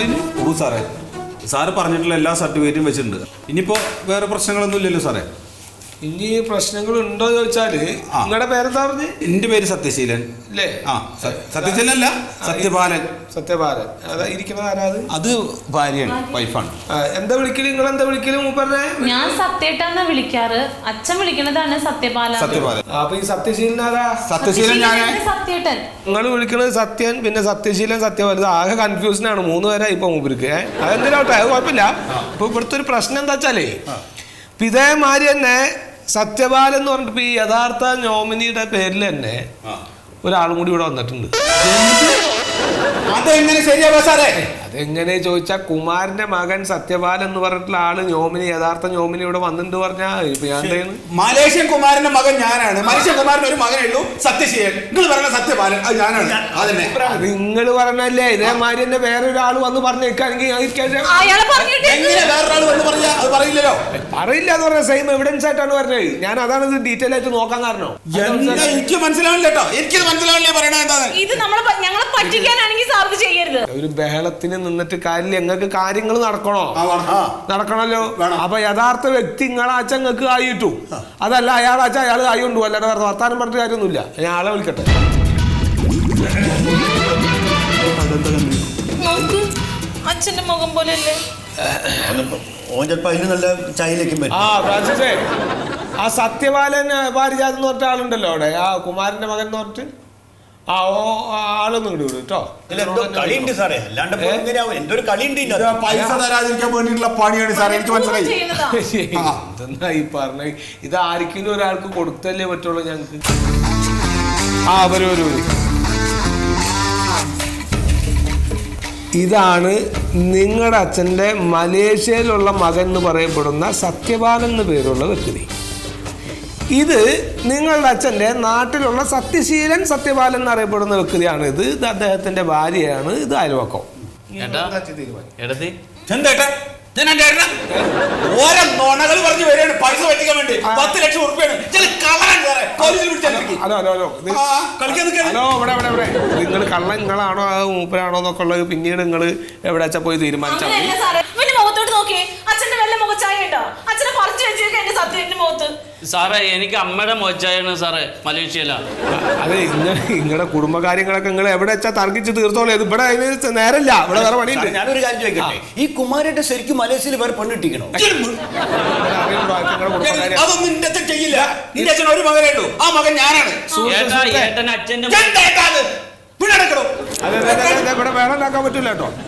നാട്ടില്? ഓ സാറേ, സാറ് പറഞ്ഞിട്ടുള്ള എല്ലാ സർട്ടിഫിക്കറ്റും വെച്ചിട്ടുണ്ട്. ഇനിയിപ്പോ വേറെ പ്രശ്നങ്ങളൊന്നും ഇല്ലല്ലോ സാറേ? ഇനി പ്രശ്നങ്ങൾ ഉണ്ടോ ചോദിച്ചാല് നിങ്ങളുടെ പേരെന്താ പറഞ്ഞ്? എന്റെ പേര് സത്യശീലൻ. അല്ലേ? സത്യശീലൻ അല്ല, സത്യപാലൻ. സത്യപാലൻ. അതാ ഇരിക്കുന്നത് ആരാ? അത് ഭാര്യയാണ്, വൈഫാണ്. എന്താ വിളിക്കല്? നിങ്ങൾ എന്താ വിളിക്കല് മൂപ്പറിനെ? ഞാൻ സത്യേട്ടാന്നാ വിളിക്കാറ്. അച്ഛൻ വിളിക്കണതാണ് സത്യപാലൻ. അപ്പൊ ഈ സത്യശീലൻ ആരാ? സത്യശീലൻ സത്യേട്ടൻ. നിങ്ങൾ വിളിക്കണത് സത്യൻ, പിന്നെ സത്യശീലൻ, സത്യപാലൻ. ആകെ കൺഫ്യൂഷൻ ആണ്. 3 പേരായി ഇപ്പൊ മൂപ്പർക്ക്. അതെന്തിനാവട്ടെ, അത് കുഴപ്പമില്ല. ഇപ്പൊ ഇവിടുത്തെ ഒരു പ്രശ്നം എന്താ വെച്ചാലേ, ഇതേമാതിരി തന്നെ സത്യപാലൻ എന്ന് പറഞ്ഞിട്ട് ഈ യഥാർത്ഥ നോമിനിയുടെ പേരിൽ തന്നെ ഒരാളും കൂടി ഇവിടെ വന്നിട്ടുണ്ട്. അതെങ്ങനെ ശരിയാവാ സാറേ? അതെങ്ങനെ ചോദിച്ചാൽ കുമാരന്റെ മകൻ സത്യപാലൻ എന്ന് പറഞ്ഞിട്ടുള്ള ആള് നോമിനി, യഥാർത്ഥ നോമിനി ഇവിടെ വന്നിട്ട് പറഞ്ഞാ ഇപ്പൊ ഞാൻ മലേഷ്യൻ കുമാരന്റെ മകൻ ഞാനാണ്. മലേഷ്യൻ കുമാരൻ ഒരു മകനേ ഉള്ളൂ, സത്യശീലൻ. നിങ്ങൾ പറഞ്ഞ സത്യപാലൻ അത് ഞാനാണ്. അതന്നെ നിങ്ങൾ പറഞ്ഞല്ലേ. ഇതേമാതിരി തന്നെ വേറെ ഒരാൾ വന്ന് പറഞ്ഞേക്കാണെങ്കിൽ എങ്ങനെ വേറൊരാൾ വന്ന് പറഞ്ഞാ അത് പറയില്ലല്ലോ? പറയില്ല എന്ന് പറഞ്ഞ സെയിം എവിഡൻസ് ആയിട്ടാണ് പറഞ്ഞത്. ഞാൻ അതാണ് ഇത് ഡീറ്റെയിൽ ആയിട്ട് നോക്കാൻ കാരണം. എനിക്ക് മനസ്സിലാവില്ല കേട്ടോ, എനിക്കിത് മനസ്സിലാവില്ലേ പറയണത് എന്താണ്? ഇത് ഞങ്ങളെ പറ്റിക്കാനാണെങ്കിൽ സാർക്ക് ചെയ്യരുത്. ഒരു ബഹളത്തിന് നിന്നിട്ട് കാര്യമില്ല. ഞങ്ങൾക്ക് കാര്യങ്ങൾ നടക്കണല്ലോ. അപ്പൊ യഥാർത്ഥ വ്യക്തി നിങ്ങളെ അച്ഛൻ നിങ്ങൾക്ക് ആയിട്ടു, അതല്ല അയാളെ അച്ഛൻ അയാൾ ആയി കൊണ്ടുപോകും. അല്ലാതെ വേറെ വർത്താനം പറഞ്ഞിട്ട് കാര്യമൊന്നുമില്ല. ഞാൻ ആളെ വിളിക്കട്ടെ. അച്ഛന്റെ മുഖം പോലെയല്ലേ? ആ സത്യപാലൻ പാരിജാതം എന്ന് പറഞ്ഞ ആളുണ്ടല്ലോ അവിടെ, ആ കുമാരന്റെ മകൻ എന്ന് പറഞ്ഞിട്ട് ആളൊന്നും ഇങ്ങോട്ട് വിടും കേട്ടോ. പൈസ തരാതിരിക്കാൻ വേണ്ടിയിട്ടുള്ള പണിയാണ് സാറേ, എനിക്ക് മനസ്സിലായി. എന്തെന്നാ ഈ പറഞ്ഞ? ഇത് ആർക്കെങ്കിലും ഒരാൾക്ക് കൊടുത്തല്ലേ പറ്റുള്ളൂ ഞങ്ങക്ക്. വരൂ. ഇതാണ് നിങ്ങളുടെ അച്ഛൻ്റെ മലേഷ്യയിലുള്ള മകൻ എന്ന് പറയപ്പെടുന്ന സത്യപാലൻ എന്ന് പേരുള്ള വ്യക്തി. ഇത് നിങ്ങളുടെ അച്ഛൻ്റെ നാട്ടിലുള്ള സത്യശീലൻ സത്യപാലൻ എന്നറിയപ്പെടുന്ന വ്യക്തിയാണ്. ഇത് അദ്ദേഹത്തിന്റെ ഭാര്യയാണ്. ഇത് അയൽവക്കം. ഓരോ നുണകൾ പറഞ്ഞു വരികയാണ് പൈസ പറ്റിക്കാൻ വേണ്ടി. 10 ലക്ഷം ഉറുപ്പിയാണ്. ഇവിടെ നിങ്ങൾ കള്ളൻ നിങ്ങളാണോ മൂപ്പരാണോ എന്നൊക്കെ ഉള്ളത് പിന്നീട് നിങ്ങൾ എവിടെ വെച്ചാൽ പോയി തീരുമാനിച്ചാൽ സാറേ. എനിക്ക് അമ്മയുടെ മോച്ചായാണ് സാറേ, മലേഷ്യയില. അതെ, നിങ്ങളുടെ കുടുംബകാര്യങ്ങളൊക്കെ നിങ്ങൾ എവിടെ വെച്ചാൽ തർക്കിച്ച് തീർത്തോളൂ. ഇത് ഇവിടെ അതിന് നേരമില്ല. ഇവിടെ വേറെ പണിയുണ്ട്. ഞാനൊരു കാര്യം ചോദിക്കട്ടെ, ഈ കുമാരന്റെ ശരിക്കും മലേഷ്യയിൽ വേറെ പെണ്ണിട്ടിക്കണോ? അതൊന്നും നിന്റെ അച്ഛൻ ചെയ്യില്ല. നിന്റെ അച്ഛൻ ഒരു മകനേ ഉള്ളൂ, ആ മകൻ ഞാനാണ്. അച്ഛന്റെ ഇവിടെ വേറെ ഉണ്ടാക്കാൻ പറ്റില്ല കേട്ടോ.